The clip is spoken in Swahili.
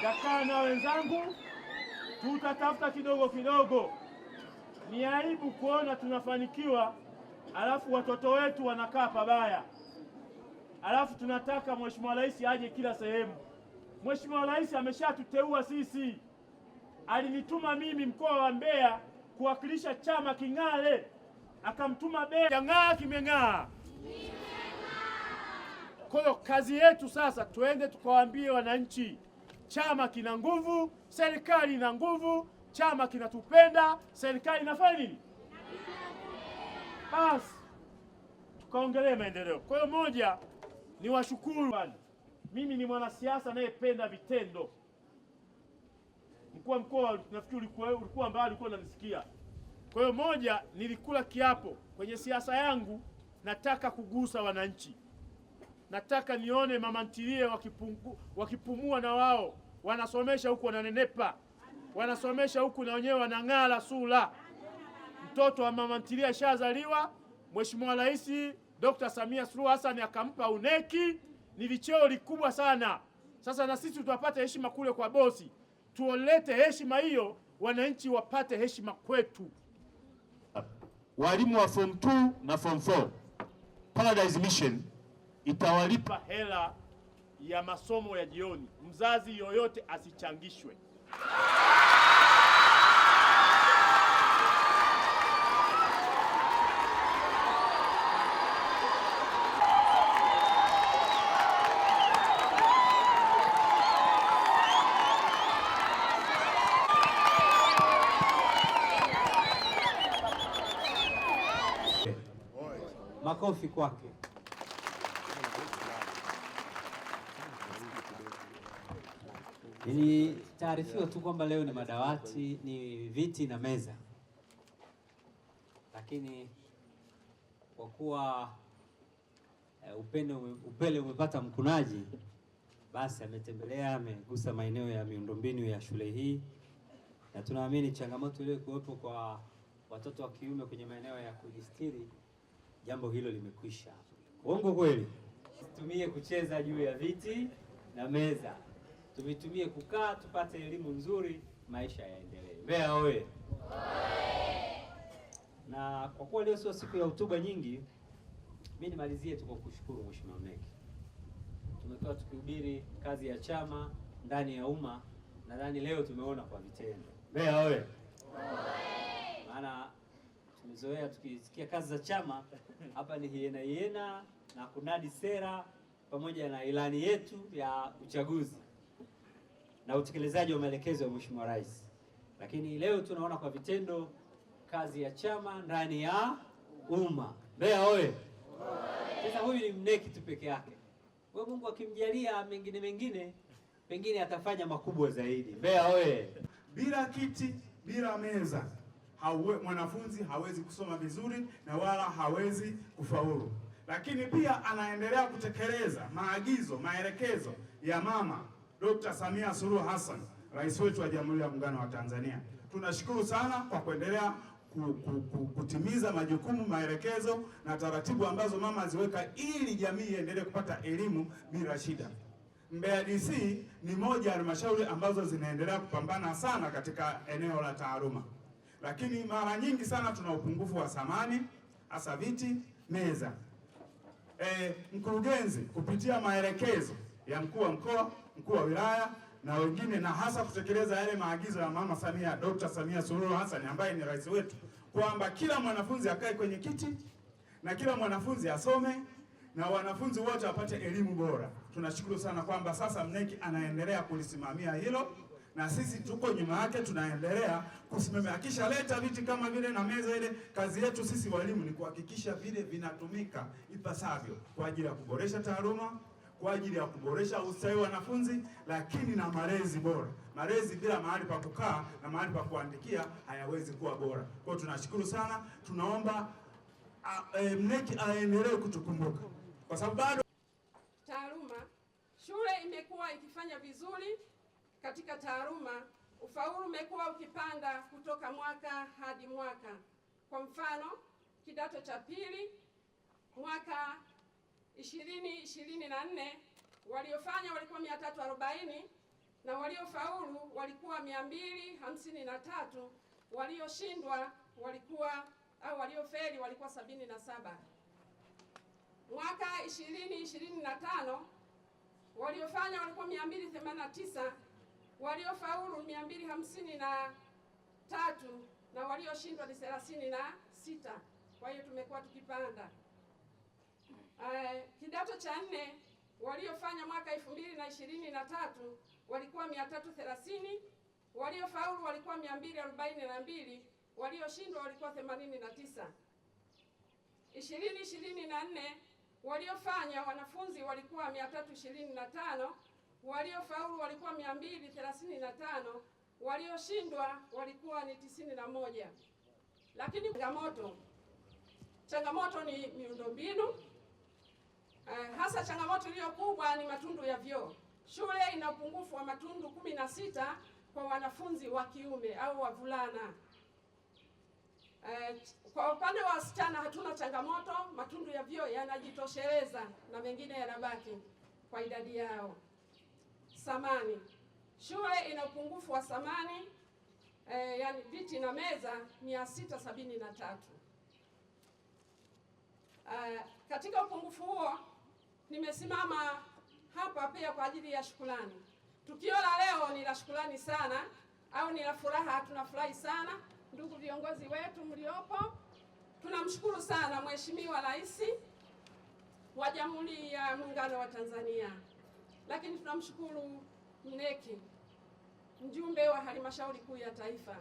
Takaa na wenzangu, tutatafuta kidogo kidogo. Ni aibu kuona tunafanikiwa alafu watoto wetu wanakaa pabaya. Alafu tunataka Mheshimiwa Rais aje kila sehemu. Mheshimiwa Rais ameshatuteua sisi. Alinituma mimi mkoa wa Mbeya kuwakilisha chama king'ale. Akamtuma Mbeya, ng'aa kimeng'aa. Kwa hiyo kazi yetu sasa, tuende tukawaambie wananchi chama kina nguvu, serikali ina nguvu, chama kinatupenda, serikali inafanya nini? Basi tukaongelee maendeleo. Kwa hiyo moja ni washukuru bwana. Mimi ni mwanasiasa anayependa vitendo. Mkuu wa mkoa nafikiri ulikuwa mbali, ulikuwa unanisikia. Kwa hiyo moja, nilikula kiapo kwenye siasa yangu, nataka kugusa wananchi. Nataka nione mama ntilie wakipumua na wao, wanasomesha huku wananenepa, wanasomesha huku na wenyewe wanang'ala sura. Mtoto wa mama ntilie ashazaliwa, Mheshimiwa Rais Dr. Samia Suluhu Hassan akampa uneki, ni vicheo likubwa sana. Sasa na sisi tutapata heshima kule kwa bosi, tuolete heshima hiyo, wananchi wapate heshima kwetu. Walimu wa form 2 na form 4 Paradise Mission itawalipa hela ya masomo ya jioni. Mzazi yoyote asichangishwe. Makofi kwake. Nilitaarifiwa tu kwamba leo ni madawati, ni viti na meza, lakini kwa kuwa upele umepata mkunaji, basi ametembelea, amegusa maeneo ya miundombinu ya shule hii, na tunaamini changamoto ile kuwepo kwa watoto wa kiume kwenye maeneo ya kujistiri, jambo hilo limekwisha. Uongo kweli? Tutumie kucheza juu ya viti na meza, tuvitumie kukaa tupate elimu nzuri, maisha yaendelee. Mbeya oye! Na kwa kuwa leo sio siku ya hotuba nyingi, mimi nimalizie tu kwa kushukuru Mheshimiwa Mneki. Tumekuwa tukihubiri kazi ya chama ndani ya umma, nadhani leo tumeona kwa vitendo. Mbeya oye! Maana tumezoea tukisikia kazi za chama hapa ni hiena na kunadi sera pamoja na ilani yetu ya uchaguzi na utekelezaji wa maelekezo ya Mheshimiwa Rais. Lakini leo tunaona kwa vitendo kazi ya chama ndani ya umma. Mbeya oye! Sasa huyu ni Mneki tu peke yake. Kwa Mungu akimjalia mengine pengine atafanya makubwa zaidi. Mbeya oye! Bila kiti, bila meza, mwanafunzi hawezi kusoma vizuri na wala hawezi kufaulu. Lakini pia anaendelea kutekeleza maagizo, maelekezo ya Mama Dr. Samia Suluhu Hassan, Rais wetu wa Jamhuri ya Muungano wa Tanzania. Tunashukuru sana kwa kuendelea kutimiza majukumu, maelekezo na taratibu ambazo mama aziweka ili jamii iendelee kupata elimu bila shida. Mbeya DC ni moja ya halmashauri ambazo zinaendelea kupambana sana katika eneo la taaluma. Lakini mara nyingi sana tuna upungufu wa samani, hasa viti, meza. Mkurugenzi kupitia maelekezo ya mkuu wa mkoa, mkuu wa wilaya na wengine, na hasa kutekeleza yale maagizo ya Mama Samia, Dr. Samia Suluhu Hassan ambaye ni rais wetu, kwamba kila mwanafunzi akae kwenye kiti na kila mwanafunzi asome na wanafunzi wote wapate elimu bora. Tunashukuru sana kwamba sasa Mneki anaendelea kulisimamia hilo na sisi tuko nyuma yake, tunaendelea kusimamia. Akishaleta viti kama vile na meza ile, kazi yetu sisi walimu ni kuhakikisha vile vinatumika ipasavyo kwa ajili ya kuboresha taaluma, kwa ajili ya kuboresha ustawi wa wanafunzi, lakini na malezi bora. Malezi bila mahali pa kukaa na mahali pa kuandikia hayawezi kuwa bora. Kwa hiyo tunashukuru sana, tunaomba Mneki aendelee kutukumbuka kwa sababu bado taaluma, shule imekuwa ikifanya vizuri katika taaluma. Ufaulu umekuwa ukipanda kutoka mwaka hadi mwaka. Kwa mfano, kidato cha pili mwaka 2024 waliofanya walikuwa 340 na waliofaulu walikuwa 253, walioshindwa walikuwa au waliofeli walikuwa 77. Mwaka 2025 waliofanya walikuwa 289, waliofaulu 253 na walioshindwa ni 36. Kwa hiyo tumekuwa tukipanda. Kidato cha 4 waliofanya mwaka 2023 walikuwa 330, waliofaulu walikuwa 242, walioshindwa walikuwa 89. 2024 waliofanya wanafunzi walikuwa 325, waliofaulu walikuwa 235, walioshindwa walikuwa ni 91. Lakini changamoto ni miundombinu. Hasa changamoto iliyo kubwa ni matundu ya vyoo. Shule ina upungufu wa matundu 16 kwa wanafunzi wa kiume au wavulana. Kwa upande wa wasichana hatuna changamoto, matundu ya vyoo yanajitosheleza na mengine yanabaki kwa idadi yao. Samani. Shule ina upungufu wa samani, yani viti na meza 673. Katika upungufu huo nimesimama hapa pia kwa ajili ya shukrani. Tukio la leo ni la shukrani sana, au ni la furaha. Tunafurahi sana ndugu viongozi wetu mliopo. Tunamshukuru sana Mheshimiwa Rais wa Jamhuri ya Muungano wa Tanzania, lakini tunamshukuru mneki, mjumbe wa Halmashauri Kuu ya Taifa.